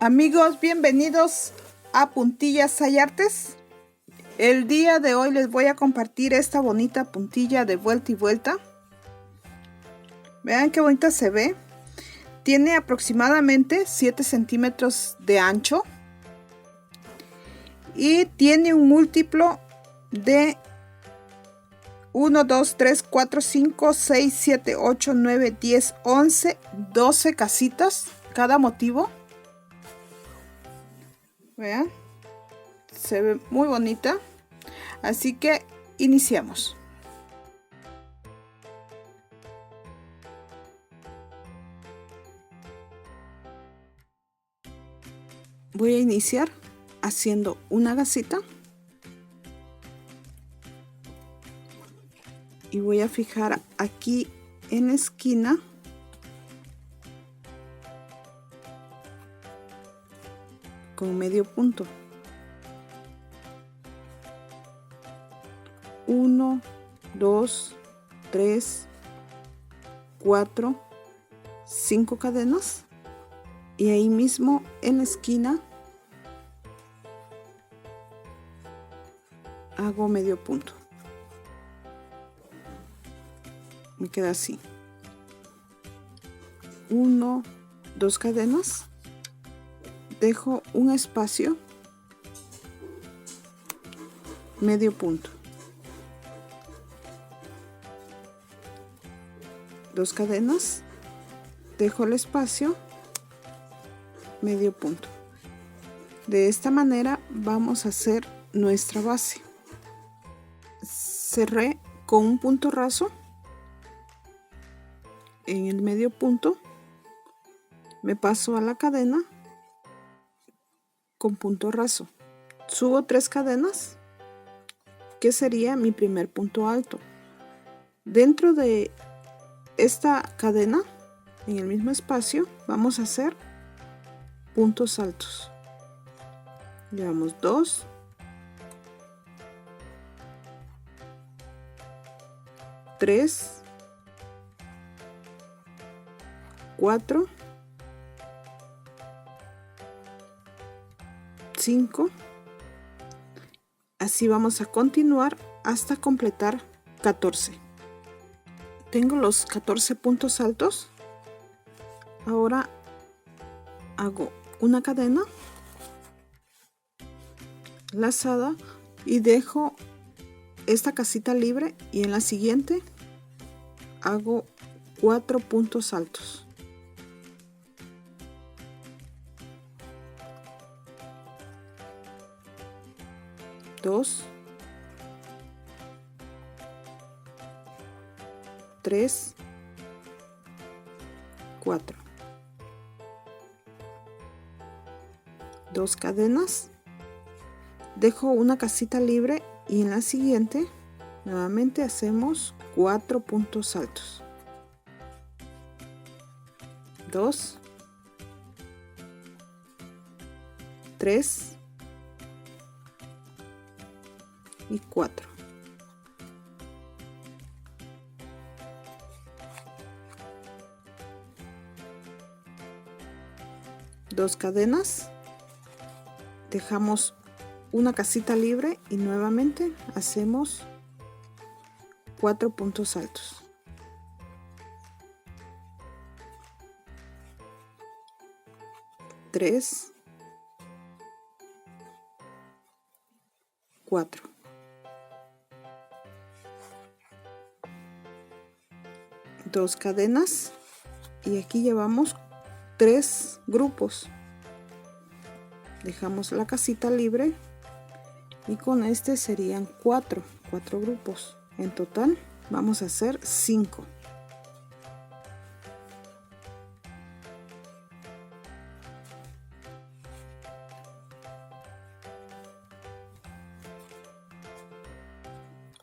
Amigos, bienvenidos a Puntillas Hay Artes. El día de hoy les voy a compartir esta bonita puntilla de vuelta y vuelta. Vean qué bonita se ve. Tiene aproximadamente 7 centímetros de ancho y tiene un múltiplo de 1, 2, 3, 4, 5, 6, 7, 8, 9, 10, 11, 12 casitas cada motivo. Vean, se ve muy bonita, así que iniciamos. Voy a iniciar haciendo una gasita y voy a fijar aquí en la esquina con medio punto. 1, 2, 3, 4, 5 cadenas y ahí mismo en la esquina hago medio punto. Me queda así. 1, 2 cadenas, dejo un espacio, medio punto, 2 cadenas, dejo el espacio, medio punto. De esta manera vamos a hacer nuestra base. Cerré con un punto raso en el medio punto, me paso a la cadena con punto raso, subo 3 cadenas que sería mi primer punto alto. Dentro de esta cadena, en el mismo espacio, vamos a hacer puntos altos. Llevamos 2, 3, 4, 5. Así vamos a continuar hasta completar 14. Tengo los 14 puntos altos. Ahora hago una cadena lazada y dejo esta casita libre, y en la siguiente hago 4 puntos altos. 2, 3, 4. 2 cadenas, dejo una casita libre y en la siguiente nuevamente hacemos 4 puntos altos. 2, 3 y 4. Dos cadenas, dejamos una casita libre y nuevamente hacemos 4 puntos altos. 3, 4. 2 cadenas y aquí llevamos 3 grupos. Dejamos la casita libre y con este serían 4 grupos. En total vamos a hacer 5.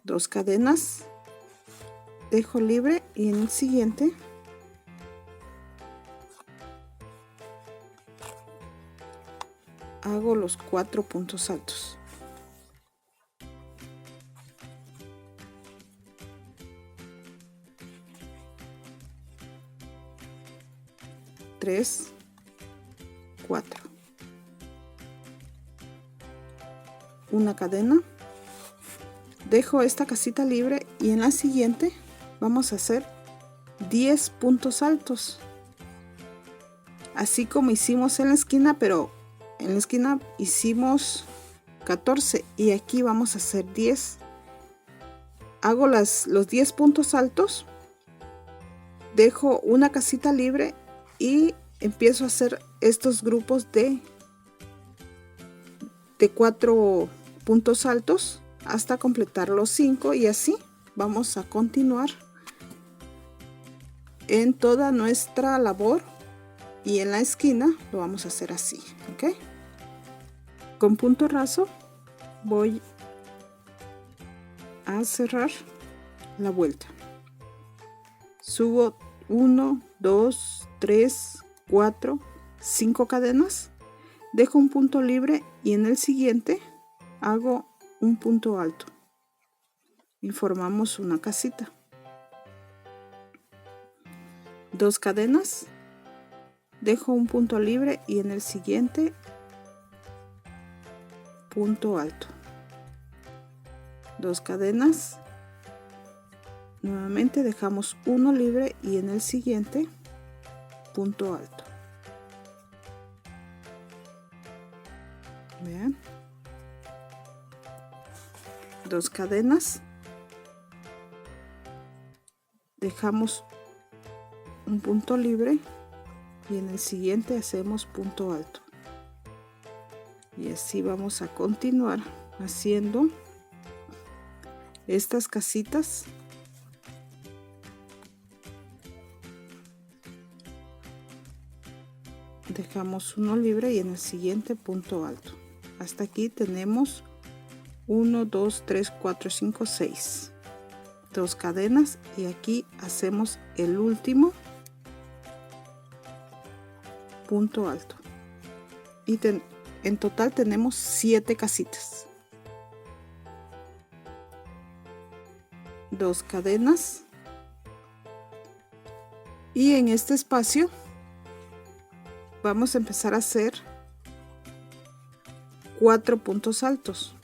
Dos cadenas, dejo libre y en el siguiente hago los 4 puntos altos. 3, 4. una cadena, dejo esta casita libre y en la siguiente vamos a hacer 10 puntos altos, así como hicimos en la esquina, pero en la esquina hicimos 14 y aquí vamos a hacer 10. Hago los 10 puntos altos, dejo una casita libre y empiezo a hacer estos grupos de 4 puntos altos hasta completar los 5 y así vamos a continuar en toda nuestra labor y en la esquina lo vamos a hacer así, ¿ok? Con punto raso voy a cerrar la vuelta, subo 1, 2, 3, 4, 5 cadenas, dejo un punto libre y en el siguiente hago un punto alto y formamos una casita, 2 cadenas, dejo un punto libre y en el siguiente punto alto, 2 cadenas, nuevamente dejamos uno libre y en el siguiente punto alto. Vean, 2 cadenas, dejamos un punto libre y en el siguiente hacemos punto alto y así vamos a continuar haciendo estas casitas. Dejamos uno libre y en el siguiente punto alto. Hasta aquí tenemos 1, 2, 3, 4, 5, 6. 2 cadenas y aquí hacemos el último punto alto. Y en total tenemos 7 casitas. 2 cadenas. Y en este espacio vamos a empezar a hacer 4 puntos altos.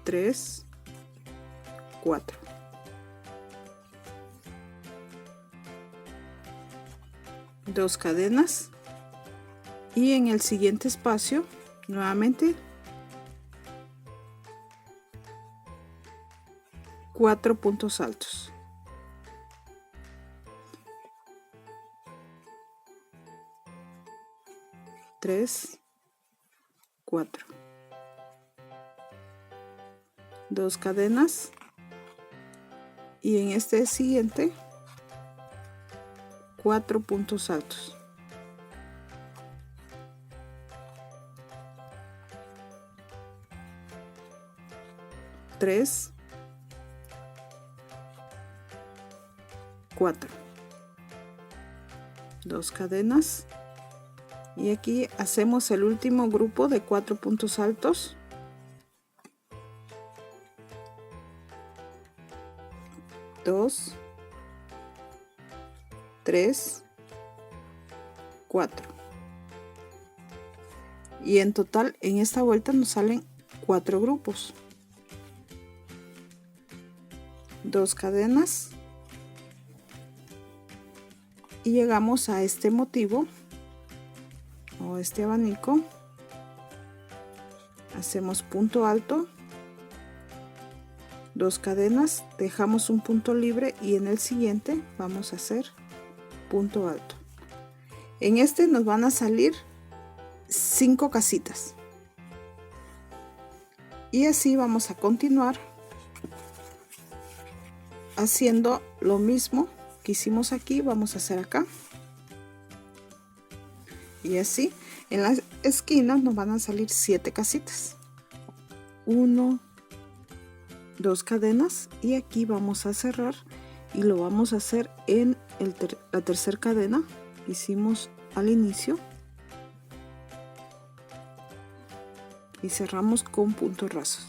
3, 4. Dos cadenas y en el siguiente espacio nuevamente 4 puntos altos. 3, 4. 2 cadenas y en este siguiente 4 puntos altos. 3, 4. 2 cadenas y aquí hacemos el último grupo de 4 puntos altos. 2, 3, 4 y en total en esta vuelta nos salen 4 grupos. 2 cadenas y llegamos a este motivo o este abanico, hacemos punto alto, 2 cadenas, dejamos un punto libre y en el siguiente vamos a hacer punto alto. En este nos van a salir 5 casitas y así vamos a continuar haciendo lo mismo que hicimos aquí, vamos a hacer acá y así en las esquinas nos van a salir 7 casitas, 1, 2 cadenas y aquí vamos a cerrar y lo vamos a hacer en la tercera cadena que hicimos al inicio y cerramos con puntos rasos.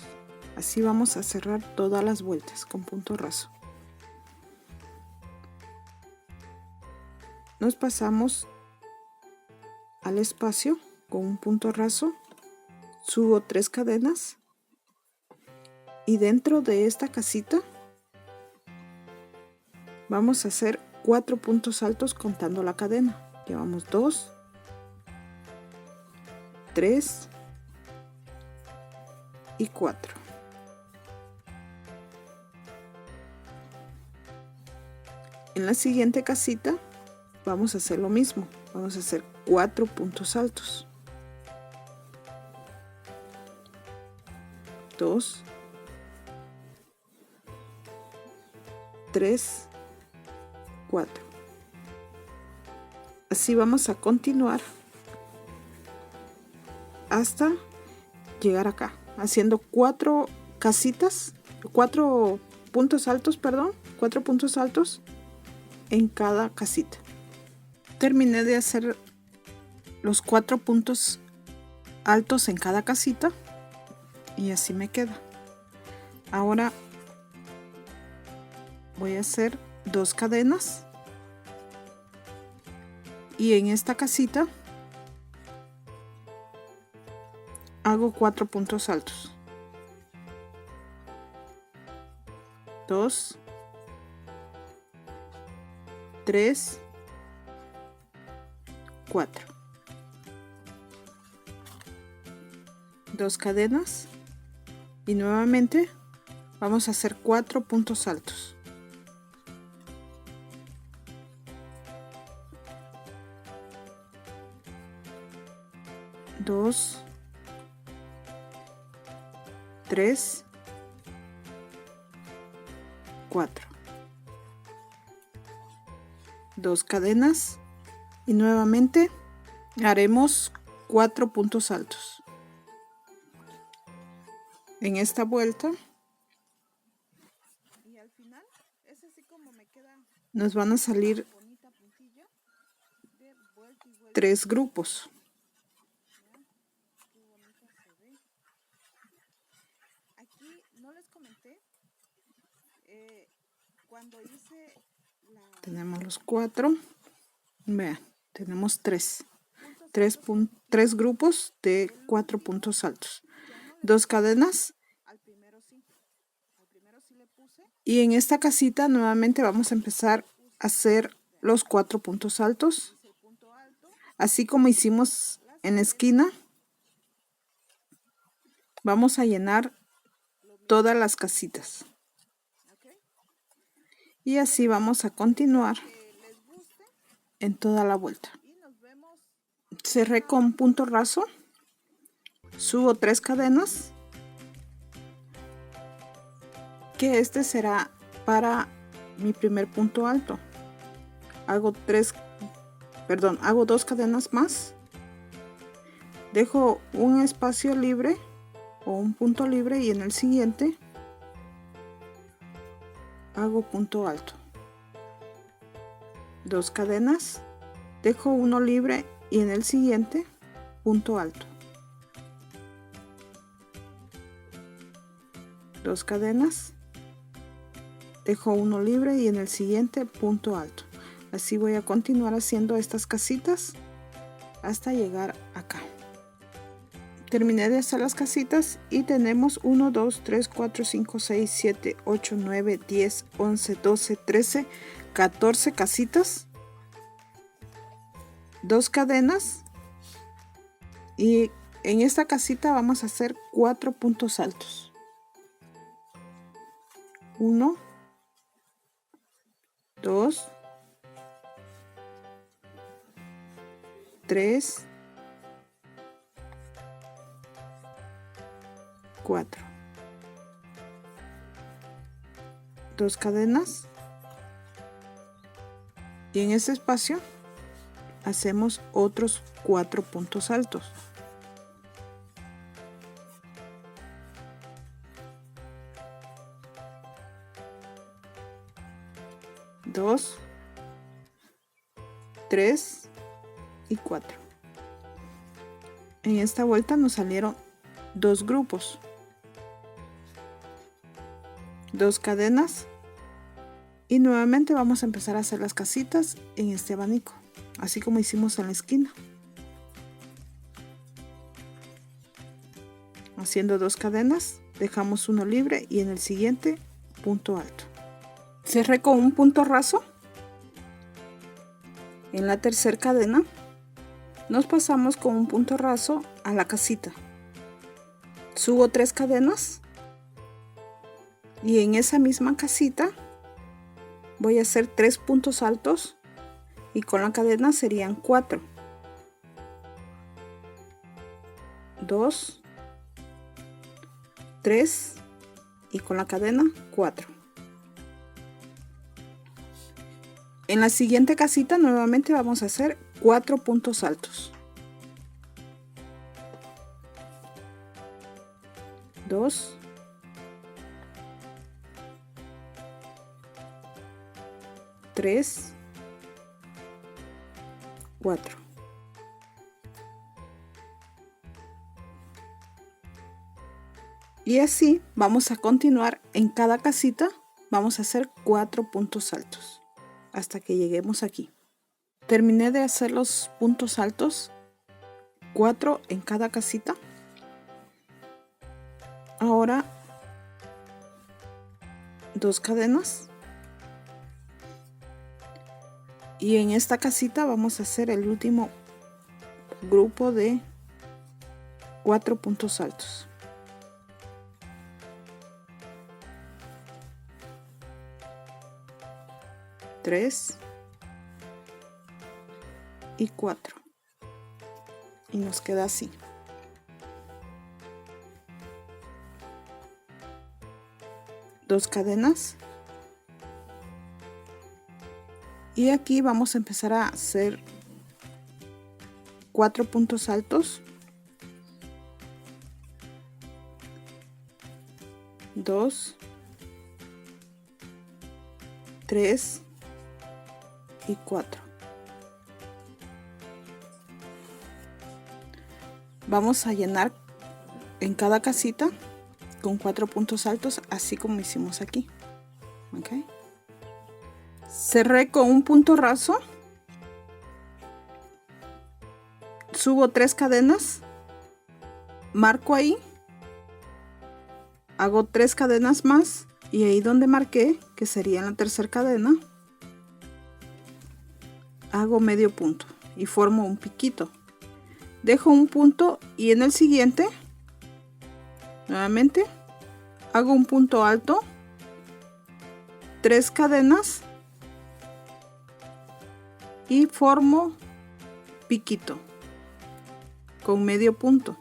Así vamos a cerrar todas las vueltas con punto raso. nos pasamos al espacio con un punto raso, subo 3 cadenas y dentro de esta casita vamos a hacer 4 puntos altos contando la cadena. Llevamos 2, 3 y 4. En la siguiente casita vamos a hacer lo mismo. Vamos a hacer 4 puntos altos. 2, 3, 4. Así vamos a continuar hasta llegar acá, haciendo 4 casitas, 4 puntos altos, perdón, 4 puntos altos en cada casita. Terminé de hacer los 4 puntos altos en cada casita y así me queda. Ahora voy a hacer 2 cadenas y en esta casita hago 4 puntos altos. 2, 3, 4. 2 cadenas y nuevamente vamos a hacer 4 puntos altos. 2, 3, 4. 2 cadenas y nuevamente haremos 4 puntos altos. En esta vuelta y al final es así como me queda. Nos van a salir 3 grupos. Aquí no les comenté cuando hice tenemos los 4. Vean, tenemos 3 grupos de 4 puntos altos, 2 cadenas y en esta casita nuevamente vamos a empezar a hacer los 4 puntos altos, así como hicimos en la esquina. Vamos a llenar todas las casitas y así vamos a continuar en toda la vuelta. Cerré con punto raso, subo 3 cadenas, que este será para mi primer punto alto. Hago 2 cadenas más, dejo un espacio libre o un punto libre y en el siguiente hago punto alto. 2 cadenas, dejo uno libre y en el siguiente punto alto. 2 cadenas, dejo uno libre y en el siguiente punto alto. Así voy a continuar haciendo estas casitas hasta llegar acá. Terminé de hacer las casitas y tenemos 1, 2, 3, 4, 5, 6, 7, 8, 9, 10, 11, 12, 13, 14 casitas, 2 cadenas y en esta casita vamos a hacer 4 puntos altos. 1, 2, 3, 4. 2 cadenas y en este espacio hacemos otros 4 puntos altos. 2, 3 y 4. En esta vuelta nos salieron 2 grupos, 2 cadenas Y nuevamente vamos a empezar a hacer las casitas en este abanico, así como hicimos en la esquina. Haciendo 2 cadenas, dejamos uno libre y en el siguiente punto alto. Cerré con un punto raso. En la tercera cadena nos pasamos con un punto raso a la casita. Subo 3 cadenas y en esa misma casita voy a hacer 3 puntos altos y con la cadena serían 4. 2, 3 y con la cadena 4. En la siguiente casita nuevamente vamos a hacer 4 puntos altos. 2, 3, 4. Y así vamos a continuar. En cada casita vamos a hacer 4 puntos altos hasta que lleguemos aquí. Terminé de hacer los puntos altos, 4 en cada casita. Ahora 2 cadenas y en esta casita vamos a hacer el último grupo de 4 puntos altos. Tres y 4 y nos queda así. Dos cadenas y aquí vamos a empezar a hacer 4 puntos altos, 2, 3 y 4. Vamos a llenar en cada casita con 4 puntos altos, así como hicimos aquí. ¿Okay? Cerré con un punto raso, subo 3 cadenas, marco ahí, hago 3 cadenas más y ahí donde marqué, que sería en la tercera cadena, hago medio punto y formo un piquito. Dejo un punto y en el siguiente nuevamente hago un punto alto, 3 cadenas y formo piquito con medio punto.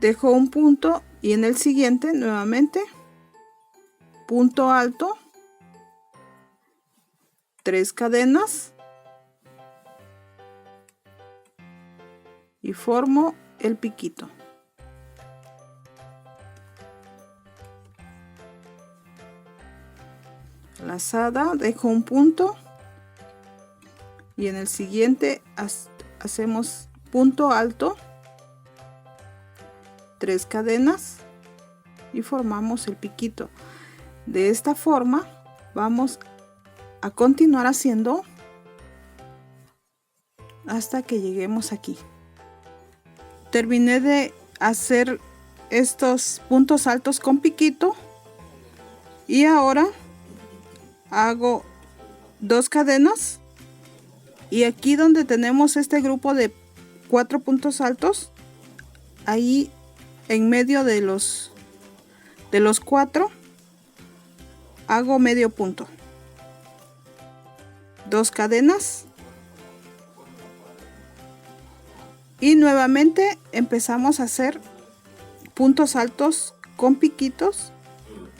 Dejo un punto y en el siguiente nuevamente punto alto, 3 cadenas y formo el piquito. Lazada, dejo un punto y en el siguiente hacemos punto alto, 3 cadenas y formamos el piquito. De esta forma vamos a continuar haciendo hasta que lleguemos aquí. Terminé de hacer estos puntos altos con piquito y ahora hago 2 cadenas y aquí donde tenemos este grupo de 4 puntos altos, ahí en medio de los 4 hago medio punto, 2 cadenas y nuevamente empezamos a hacer puntos altos con piquitos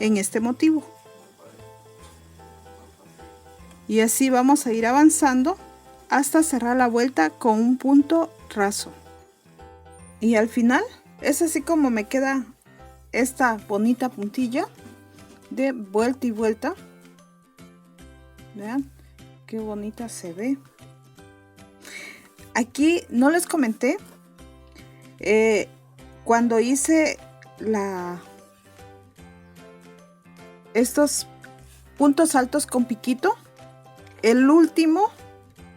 en este motivo y así vamos a ir avanzando hasta cerrar la vuelta con un punto raso. Y al final es así como me queda esta bonita puntilla de vuelta y vuelta. Vean qué bonita se ve. Aquí no les comenté cuando hice estos puntos altos con piquito. El último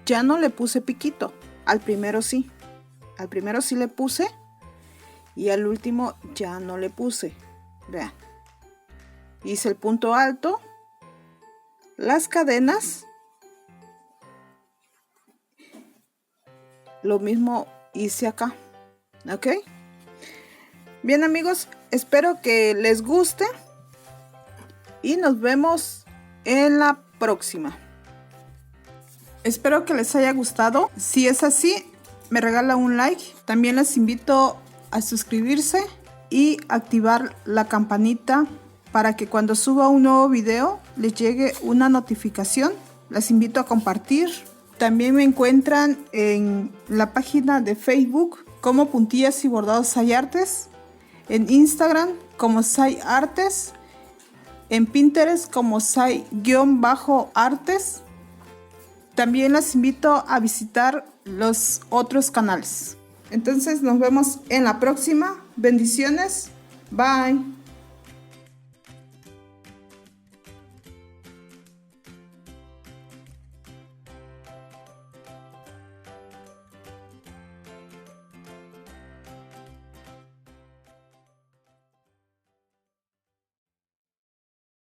ya no le puse piquito, al primero sí le puse y al último ya no le puse. Vean, hice el punto alto, las cadenas, lo mismo hice acá. Ok, bien amigos, espero que les guste y nos vemos en la próxima. Espero que les haya gustado. Si es así, me regala un like. También les invito a suscribirse y activar la campanita para que cuando suba un nuevo video les llegue una notificación. Les invito a compartir. También me encuentran en la página de Facebook como Puntillas y Bordados Sai Artes, en Instagram como Sai Artes, en Pinterest como Sai-Artes. También les invito a visitar los otros canales. Entonces nos vemos en la próxima. Bendiciones. Bye.